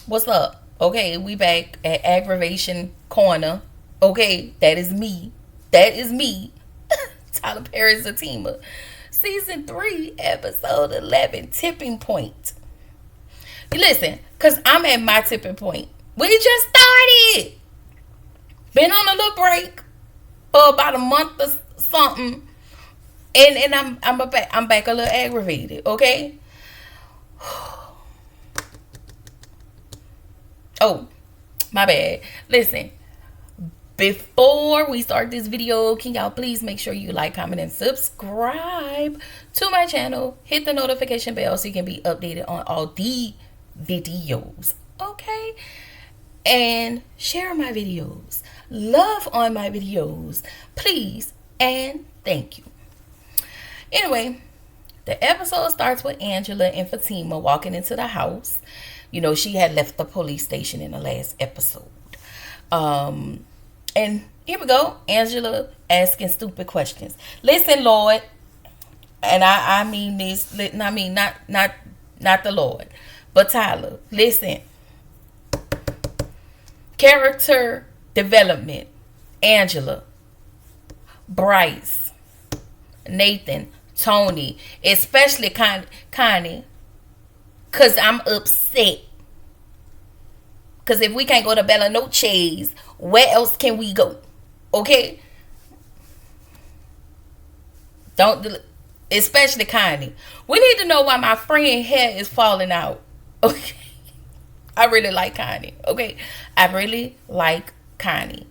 What's up? Okay, we back at Aggravation Corner. Okay, that is me. That is me. Tyler Perry Zatima. Season 3, episode 11, Tipping Point. Listen, because I'm at my tipping point. We just started. Been on a little break for about a month or something. And I'm back a little aggravated, okay? Oh, my bad. Listen, before we start this video, can y'all please make sure you like, comment, and subscribe to my channel. Hit the notification bell so you can be updated on all the videos. Okay? And share my videos. Love on my videos. Please and thank you. Anyway, the episode starts with Angela and Fatima walking into the house. You know, she had left the police station in the last episode. And here we go. Angela asking stupid questions. Listen, Lord, and I mean this. I mean not the Lord, but Tyler. Listen. Character development. Angela, Bryce, Nathan, Tony, especially Connie, cause I'm upset. Cause if we can't go to Bella Noche's, where else can we go? Okay, don't especially Connie. We need to know why my friend hair is falling out. Okay, I really like Connie. Okay, I really like Connie.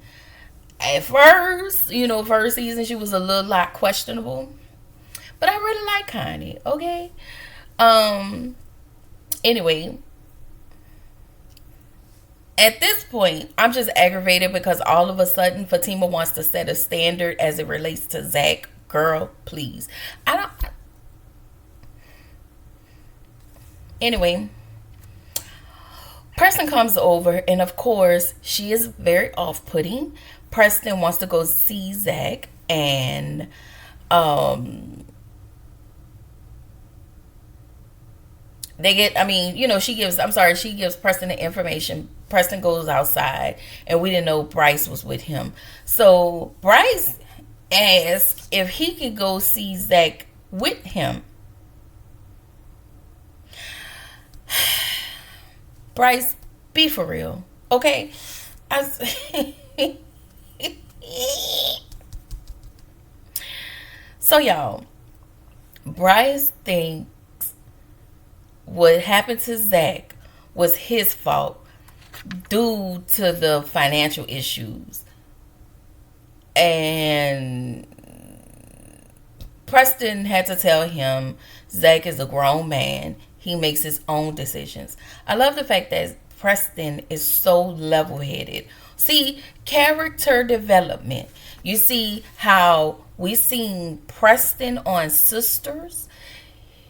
At first, you know, first season she was a little lot questionable, but I really like Connie. Okay. Anyway, at this point, I'm just aggravated because all of a sudden Fatima wants to set a standard as it relates to Zach. Girl, please. I don't. Anyway, Preston comes over, and of course, she is very off-putting. Preston wants to go see Zach, and they get, I mean, you know, she gives Preston the information. Preston goes outside, and we didn't know Bryce was with him. So Bryce asked if he could go see Zach with him. Bryce, be for real, okay? So y'all, Bryce thinks what happened to Zach was his fault due to the financial issues. And Preston had to tell him Zach is a grown man. He makes his own decisions. I love the fact that Preston is so level-headed. See, character development. You see how we seen Preston on Sisters.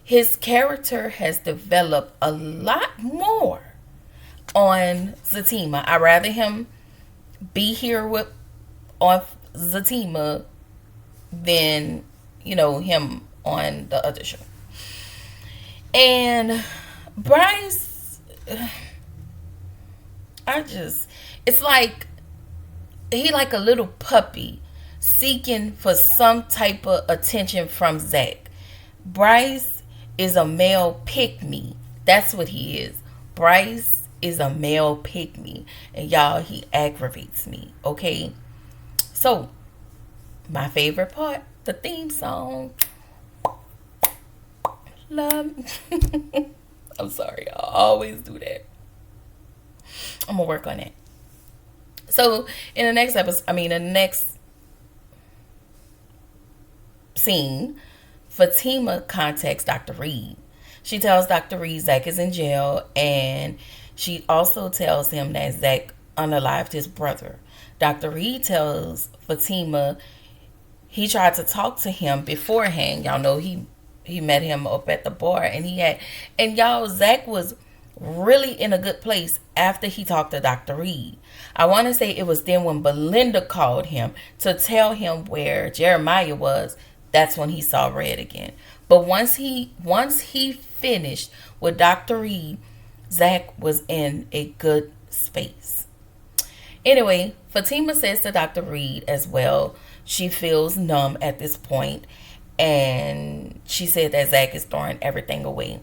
His character has developed a lot more on Zatima. I'd rather him be here with on Zatima than, you know, him on the other show. And Bryce, it's like he like a little puppy seeking for some type of attention from Zach. Bryce is a male pick-me. That's what he is. Bryce is a male pick-me. And y'all, he aggravates me. Okay? So, my favorite part, the theme song. Love. I'm sorry. I always do that. I'm going to work on it. So, in the next episode, the next scene, Fatima contacts Dr. Reed. She tells Dr. Reed Zach is in jail, and she also tells him that Zach unalived his brother. Dr. Reed tells Fatima he tried to talk to him beforehand. Y'all know he met him up at the bar, and y'all, Zach was really in a good place after he talked to Dr. Reed. I want to say it was then when Belinda called him to tell him where Jeremiah was. That's when he saw red again. But once he finished with Dr. Reed, Zach was in a good space. Anyway, Fatima says to Dr. Reed as well, she feels numb at this point, and she said that Zach is throwing everything away.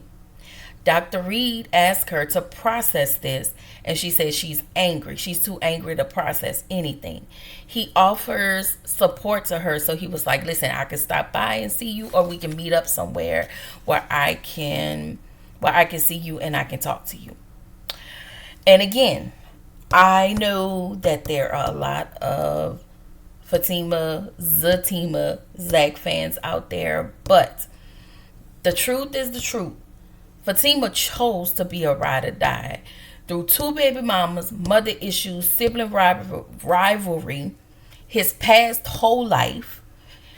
Dr. Reed asked her to process this, and she says she's angry. She's too angry to process anything. He offers support to her, so he was like, listen, I can stop by and see you, or we can meet up somewhere where I can see you and I can talk to you. And again, I know that there are a lot of Zatima, Zach fans out there, but the truth is the truth. Fatima chose to be a ride or die. Through two baby mamas, mother issues, sibling rivalry, his past whole life,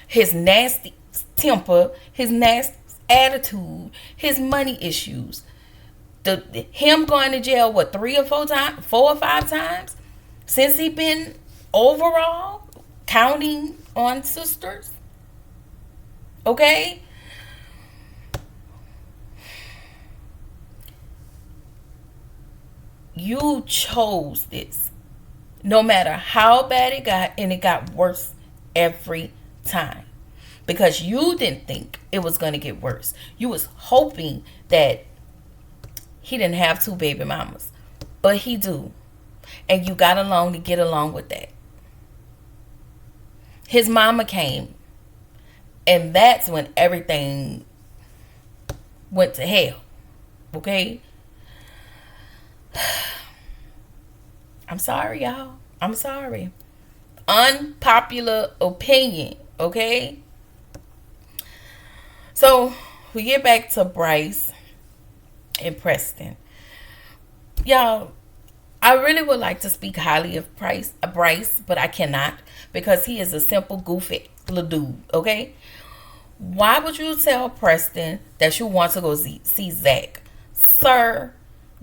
his nasty temper, his nasty attitude, his money issues, him going to jail, what, 4 or 5 times since he been overall, counting on sisters. Okay? You chose this. No matter how bad it got, and it got worse every time. Because you didn't think it was going to get worse. You was hoping that he didn't have two baby mamas. But he do. And you got along to get along with that. His mama came. And that's when everything went to hell. Okay? I'm sorry, y'all. I'm sorry. Unpopular opinion, okay? So, we get back to Bryce and Preston. Y'all, I really would like to speak highly of Bryce, but I cannot, because he is a simple, goofy little dude, okay? Why would you tell Preston that you want to go see Zach? Sir,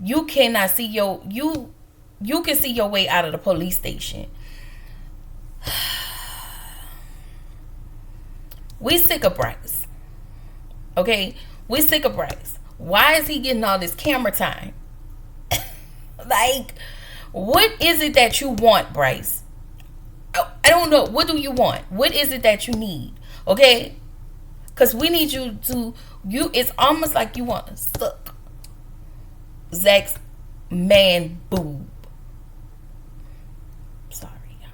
you cannot see you can see your way out of the police station. We sick of Bryce. Okay? We sick of Bryce. Why is he getting all this camera time? Like, what is it that you want, Bryce? I don't know. What do you want? What is it that you need? Okay? Because we need you to, it's almost like you want to suck Zach's man boob. Sorry, y'all.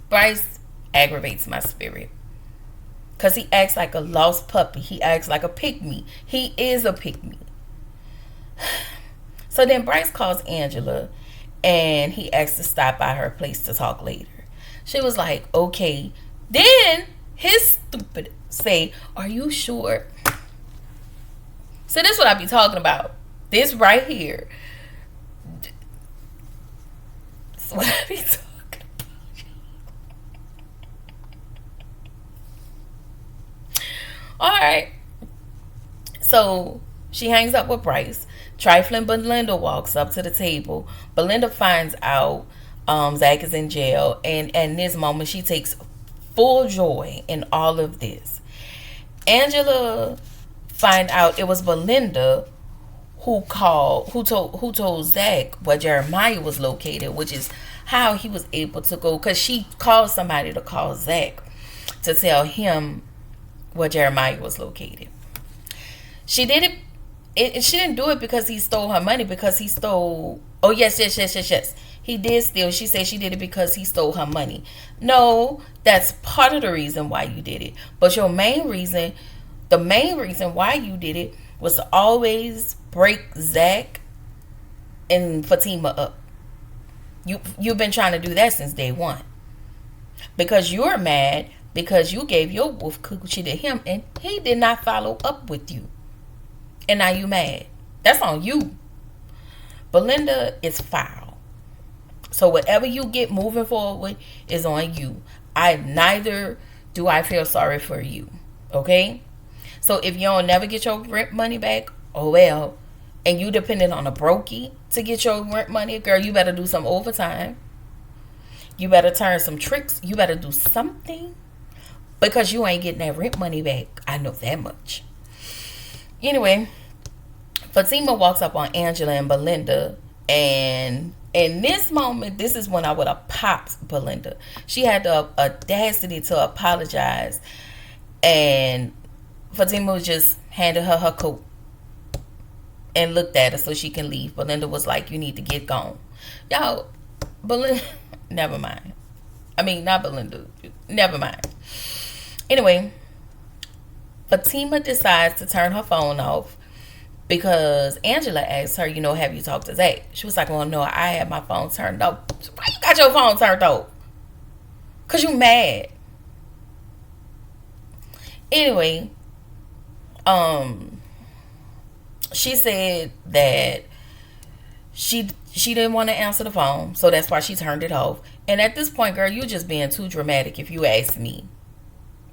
Bryce aggravates my spirit. Because he acts like a lost puppy. He acts like a pygmy. He is a pygmy. So then Bryce calls Angela, and he asks to stop by her place to talk later. She was like, okay. Then his stupid say, are you sure? So this is what I be talking about. This right here. That's what I be talking about. Alright. So she hangs up with Bryce. Trifling Belinda walks up to the table. Belinda finds out Zach is in jail. And at this moment, she takes full joy in all of this. Angela find out it was Belinda who told Zach where Jeremiah was located, which is how he was able to go, because she called somebody to call Zach to tell him where Jeremiah was located. She did it. She didn't do it because he stole her money, because he stole. Oh yes. He did steal. She said she did it because he stole her money. No, that's part of the reason why you did it. But the main reason why you did it was to always break Zach and Fatima up. You've been trying to do that since day one. Because you're mad because you gave your wolf coochie to him and he did not follow up with you. And now you mad. That's on you. Belinda is foul. So whatever you get moving forward is on you. Neither do I feel sorry for you. Okay? So if you don't never get your rent money back, oh well. And you depending on a brokey to get your rent money, girl, you better do some overtime. You better turn some tricks. You better do something. Because you ain't getting that rent money back. I know that much. Anyway, Fatima walks up on Angela and Belinda, and in this moment, this is when I would have popped Belinda. She had the audacity to apologize, and Fatima was just handed her coat and looked at her so she can leave. Belinda was like, "You need to get gone." Y'all, Belinda, never mind. I mean, not Belinda. Never mind. Anyway, Fatima decides to turn her phone off because Angela asked her, have you talked to Zach? She was like, well, no, I had my phone turned off. Why you got your phone turned off? Because you mad. Anyway, she said that she didn't want to answer the phone, so that's why she turned it off. And at this point, girl, you just being too dramatic if you ask me.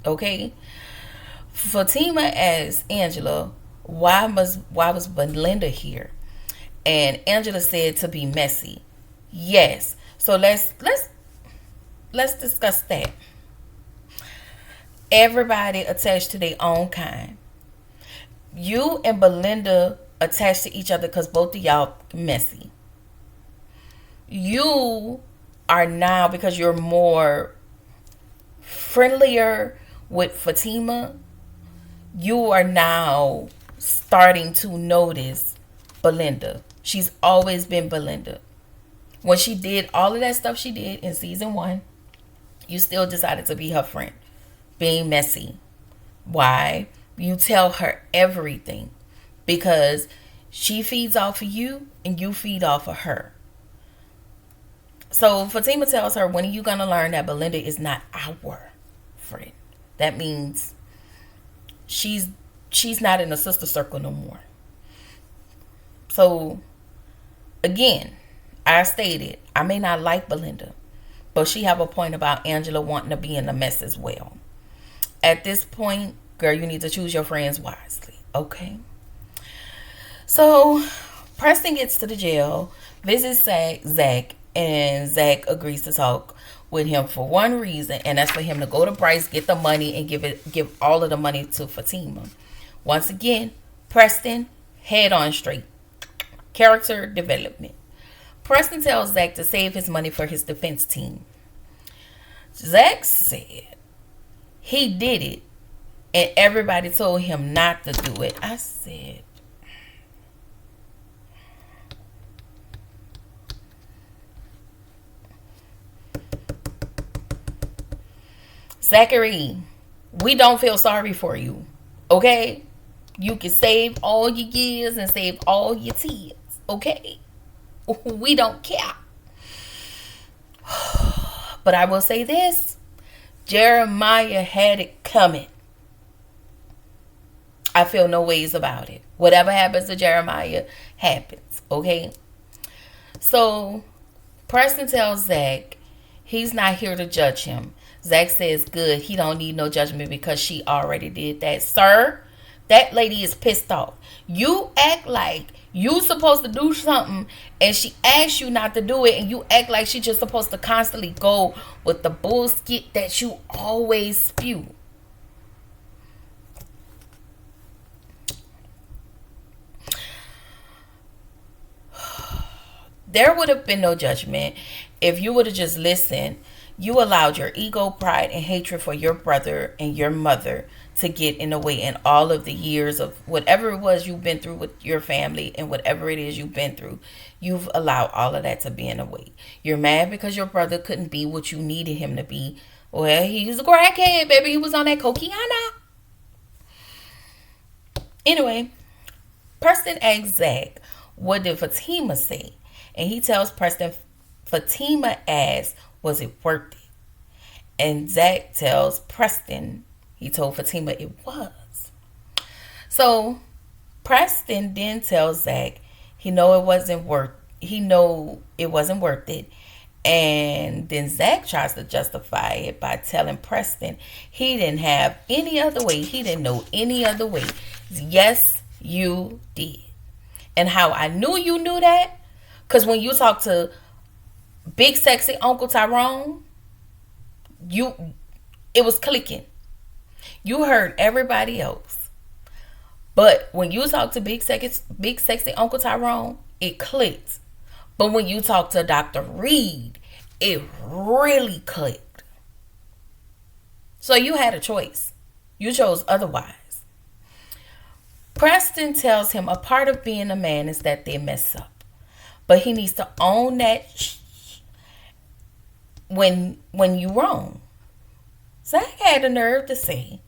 Okay? Fatima asked Angela, why was Belinda here? And Angela said to be messy. Yes. So let's discuss that. Everybody attached to their own kind. You and Belinda attached to each other because both of y'all messy. You are now, because you're more friendlier with Fatima, you are now starting to notice Belinda. She's always been Belinda. When she did all of that stuff she did in season 1, you still decided to be her friend. Being messy. Why? You tell her everything. Because she feeds off of you and you feed off of her. So Fatima tells her, when are you going to learn that Belinda is not our friend? That means she's not in a sister circle no more. So, again, I stated, I may not like Belinda, but she have a point about Angela wanting to be in the mess as well. At this point, girl, you need to choose your friends wisely, okay? So, Preston gets to the jail, visits Zach, and Zach agrees to talk with him for one reason, and that's for him to go to Bryce, get the money, and give all of the money to Fatima. Once again, Preston, head on straight. Character development. Preston tells Zach to save his money for his defense team. Zach said he did it, and everybody told him not to do it. I said, Zachary, we don't feel sorry for you, okay? You can save all your years and save all your tears, okay? We don't care. But I will say this. Jeremiah had it coming. I feel no ways about it. Whatever happens to Jeremiah happens, okay? So, Preston tells Zach he's not here to judge him. Zach says, good, he don't need no judgment because she already did that. Sir, that lady is pissed off. You act like you supposed to do something and she asks you not to do it, and you act like she just supposed to constantly go with the bullshit that you always spew. There would have been no judgment if you would have just listened. You allowed your ego, pride, and hatred for your brother and your mother to get in the way, in all of the years of whatever it was you've been through with your family and whatever it is you've been through. You've allowed all of that to be in the way. You're mad because your brother couldn't be what you needed him to be. Well, he's a crackhead, baby. He was on that cocaine. Anyway, Preston asks Zach, what did Fatima say? And he tells Preston, Fatima asked, was it worth it? And Zach tells Preston, he told Fatima it was. So Preston then tells Zach he know it wasn't worth it. And then Zach tries to justify it by telling Preston he didn't have any other way. He didn't know any other way. Yes, you did. And how I knew you knew that, because when you talk to Big Sexy Uncle Tyrone, it was clicking. You heard everybody else. But when you talk to big sexy Uncle Tyrone, it clicks. But when you talk to Dr. Reed, it really clicked. So you had a choice. You chose otherwise. Preston tells him a part of being a man is that they mess up. But he needs to own that when you wrong. Zach had the nerve to say,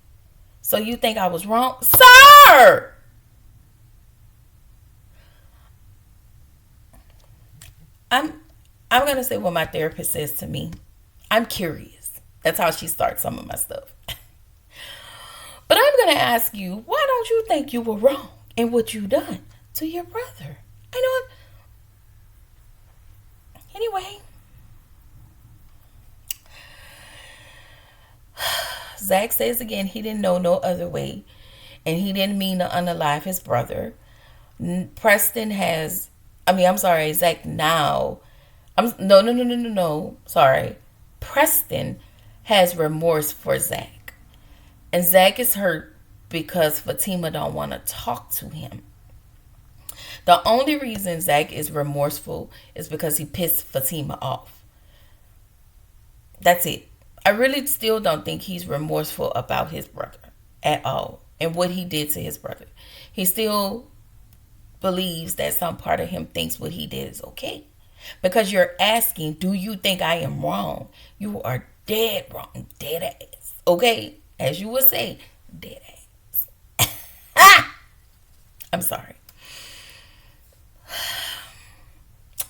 so you think I was wrong? Sir! I'm gonna say what my therapist says to me. I'm curious. That's how she starts some of my stuff. But I'm gonna ask you, why don't you think you were wrong in what you done to your brother? I know. Anyway, Zach says again he didn't know no other way, and he didn't mean to unalive his brother. Preston has, I'm sorry, Zach now. No. Sorry. Preston has remorse for Zach. And Zach is hurt because Fatima don't want to talk to him. The only reason Zach is remorseful is because he pissed Fatima off. That's it. I really still don't think he's remorseful about his brother at all and what he did to his brother. He still believes that some part of him thinks what he did is okay. Because you're asking, do you think I am wrong? You are dead wrong. Dead ass. Okay? As you would say, dead ass. I'm sorry.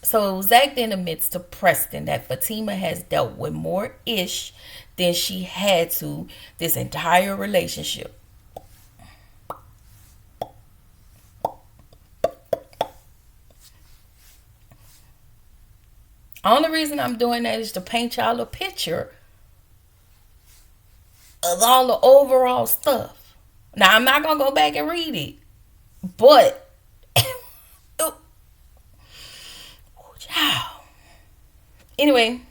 So Zach then admits to Preston that Fatima has dealt with more ish than she had to this entire relationship. Only reason I'm doing that is to paint y'all a picture of all the overall stuff. Now, I'm not going to go back and read it. But, anyway,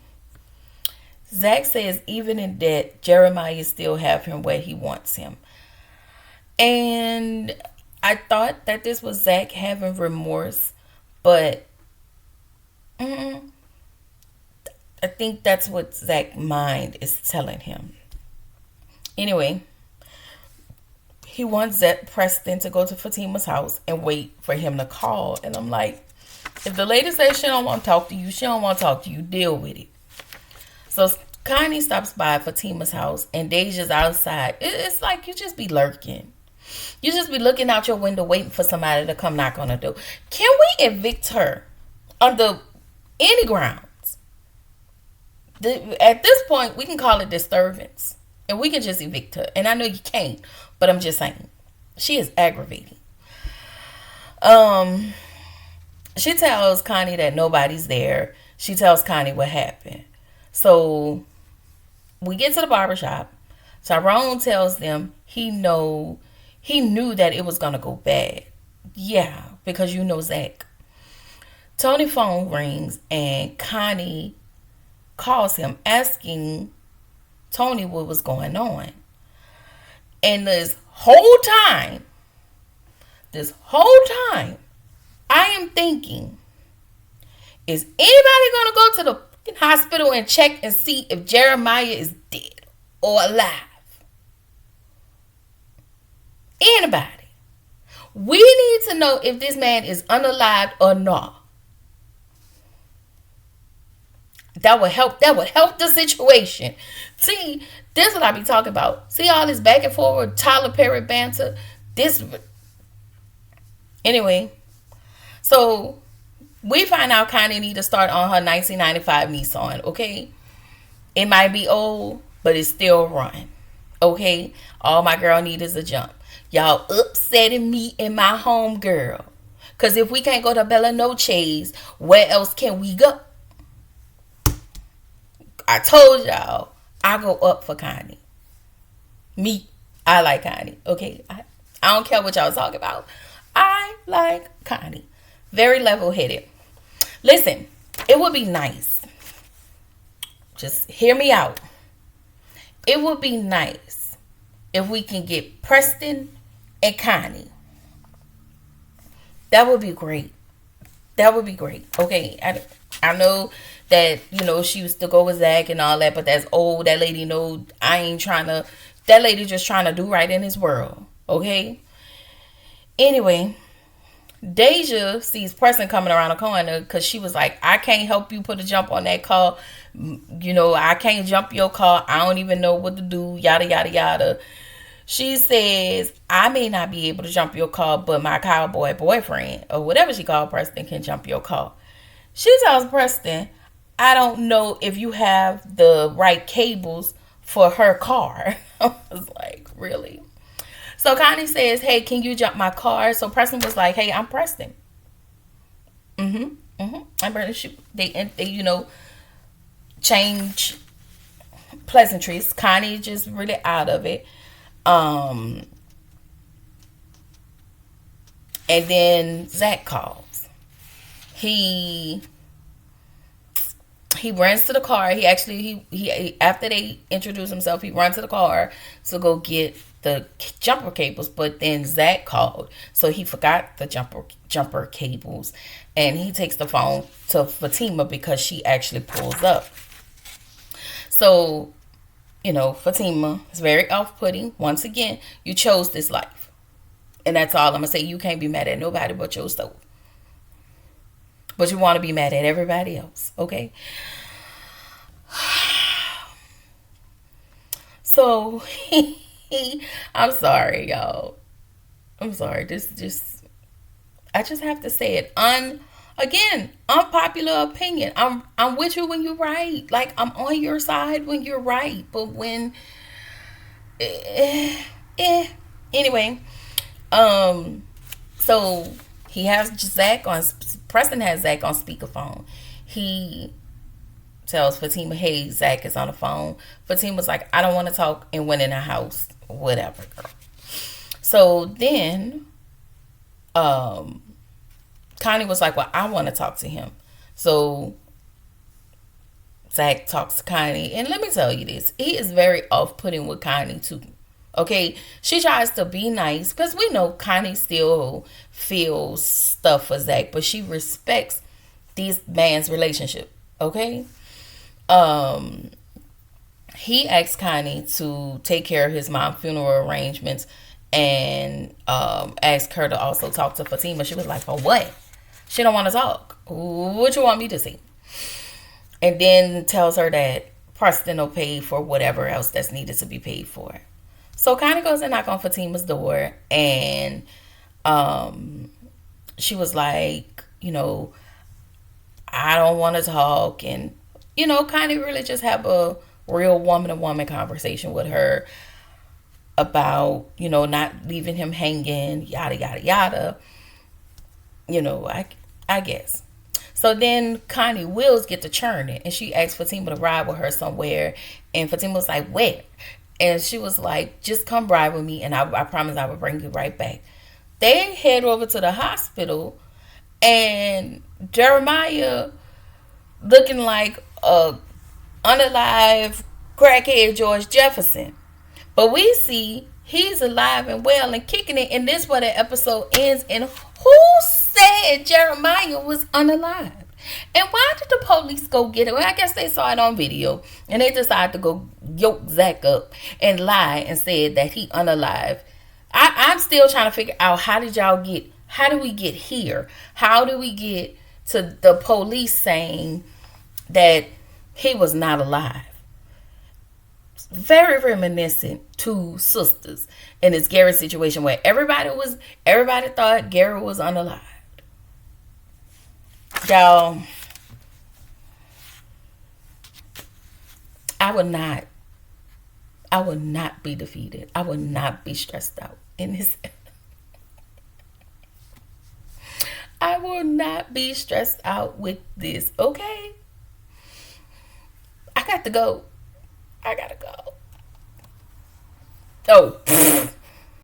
Zach says even in debt, Jeremiah still have him where he wants him. And I thought that this was Zach having remorse, but I think that's what Zach's mind is telling him. Anyway, he wants Preston to go to Fatima's house and wait for him to call. And I'm like, if the lady says she don't want to talk to you, she don't want to talk to you, deal with it. So Connie stops by Fatima's house and Deja's outside. It's like you just be lurking. You just be looking out your window waiting for somebody to come knock on the door. Can we evict her under any grounds? At this point, we can call it disturbance. And we can just evict her. And I know you can't, but I'm just saying. She is aggravating. She tells Connie that nobody's there. She tells Connie what happened. So we get to the barbershop. Tyrone tells them he knew that it was going to go bad. Yeah, because you know Zach. Tony's phone rings and Connie calls him asking Tony what was going on. And this whole time, I am thinking, is anybody going to go to the hospital and check and see if Jeremiah is dead or alive? Anybody? We need to know if this man is unalived or not. That would help the situation. See, this is what I be talking about. See all this back and forward Tyler Perry banter? Anyway, so we find out Connie need to start on her 1995 Nissan, okay? It might be old, but it's still running, okay? All my girl need is a jump. Y'all upsetting me and my home girl. Because if we can't go to Bella Noche's, where else can we go? I told y'all, I go up for Connie. I like Connie, okay? I don't care what y'all talking about. I like Connie. Very level-headed. Listen, it would be nice. Just hear me out. It would be nice if we can get Preston and Connie That would be great. That would be great. Okay, I know that she used to go with Zach and all that, but that's old. That lady know I ain't trying to. That lady just trying to do right in this world. Okay. Anyway, Deja sees Preston coming around the corner because she was like, I can't help you put a jump on that car. I can't jump your car. I don't even know what to do. Yada, yada, yada. She says, I may not be able to jump your car, but my cowboy boyfriend, or whatever she called Preston, can jump your car. She tells Preston, I don't know if you have the right cables for her car. I was like, really? So Connie says, hey, can you jump my car? So Preston was like, hey, I'm Preston. I'm ready to shoot. They change pleasantries. Connie just really out of it. And then Zach calls. He runs to the car. He actually he after they introduce himself, he runs to the car to go get the jumper cables. But then Zach called, so he forgot the jumper cables, and he takes the phone to Fatima because she actually pulls up. So Fatima is very off-putting. Once again, you chose this life, and that's all I'm gonna say. You can't be mad at nobody but yourself. But you want to be mad at everybody else, okay? So, I'm sorry, y'all. I'm sorry. I just have to say it. Again, unpopular opinion. I'm with you when you're right. Like, I'm on your side when you're right. But when, anyway, so he has Preston has Zach on speakerphone. He tells Fatima, hey, Zach is on the phone. Fatima's like, I don't want to talk, and went in the house. Whatever, girl. So then, Connie was like, well, I want to talk to him. So Zach talks to Connie. And let me tell you this. He is very off-putting with Connie, too. Okay? She tries to be nice because we know Connie still feels stuff for Zach. But she respects this man's relationship. Okay? He asked Connie to take care of his mom's funeral arrangements and asked her to also talk to Fatima. She was like, for what? She don't want to talk. What you want me to see? And then tells her that Preston will pay for whatever else that's needed to be paid for. So Connie goes and knock on Fatima's door, and she was like, I don't want to talk, and Connie really just have a real woman-to-woman conversation with her about, not leaving him hanging, yada, yada, yada. I guess. So then Connie wills get to churning, and she asks Fatima to ride with her somewhere, and Fatima was like, where? And she was like, just come ride with me, and I promise I will bring you right back. They head over to the hospital, and Jeremiah, looking like a unalive crackhead George Jefferson. But we see he's alive and well and kicking it, and this where the episode ends. And who said Jeremiah was unalive? And why did the police go get it? Well, I guess they saw it on video, and they decided to go yoke Zach up and lie and said that he unalive. I'm still trying to figure out how do we get here? How do we get to the police saying that he was not alive? Very reminiscent to Sisters in this Gary situation where everybody thought Gary was unalive. Y'all, I would not be defeated. I would not be stressed out in this. I will not be stressed out with this, okay? I gotta go. Oh,